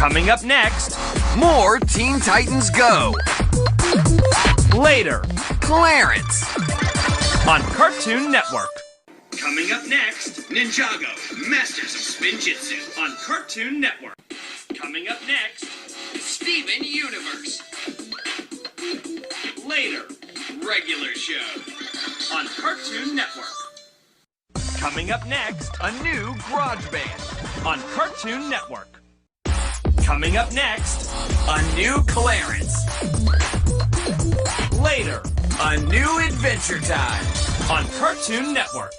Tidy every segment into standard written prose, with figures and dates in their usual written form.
Coming up next, More Teen Titans Go! later Clarence! on Cartoon Network. Coming up next, Ninjago, Masters of Spinjitzu on Cartoon Network. Coming up next, Steven Universe. Later, regular show on Cartoon Network. Coming up next A new Grojband! on Cartoon Network. Coming up next, A new Clarence! later A new Adventure Time! on Cartoon Network.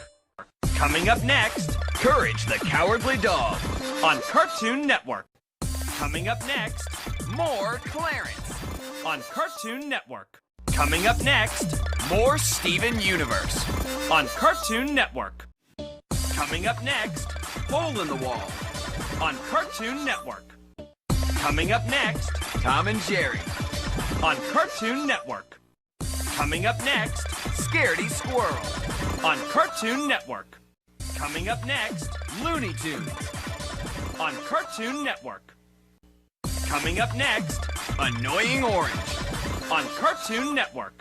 Coming up next, Courage the Cowardly Dog! on Cartoon Network. Coming up next, More Clarence! on Cartoon Network. Coming up next, More Steven Universe! on Cartoon Network. Coming up next, Hole in the Wall! on Cartoon Network. Coming up next, Tom and Jerry! on Cartoon Network. Coming up next, Scaredy Squirrel! on Cartoon Network. Coming up next, Looney Tunes! on Cartoon Network. Coming up next, Annoying Orange! on Cartoon Network.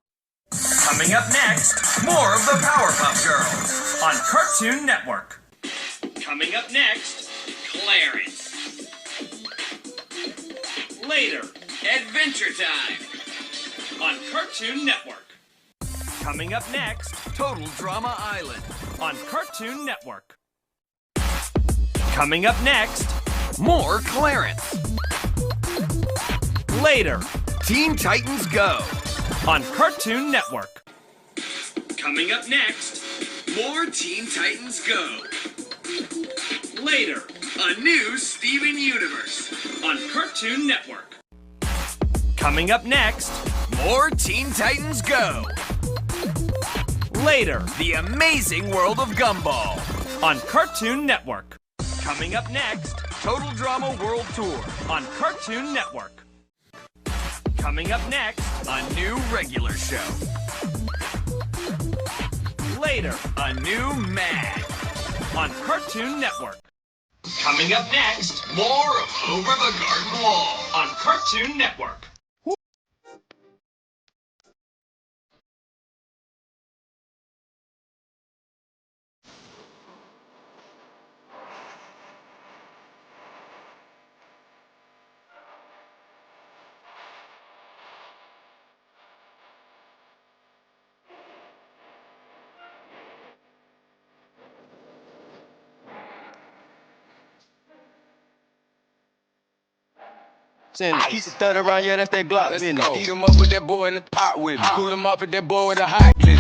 Coming up next, More of the Powerpuff Girls! on Cartoon Network. Coming up next, Clarence. Later, Adventure Time on Cartoon Network. Coming up next, Total Drama Island! on Cartoon Network. Coming up next, More Clarence! later Teen Titans Go! on Cartoon Network. Coming up next, more Teen Titans Go. Later, a new Steven Universe on Cartoon Network. Coming up next, More Teen Titans Go! later The Amazing World of Gumball! on Cartoon Network. Coming up next, Total Drama World Tour! on Cartoon Network. Coming up next, A new regular show! later A new Mad! on Cartoon Network. Coming up next, More of Over the Garden Wall. on Cartoon Network. Keep the third around, yeah, that's that Glock business. Eat him up with that boy in the pot with me. Cool him up with that boy with a hot clip.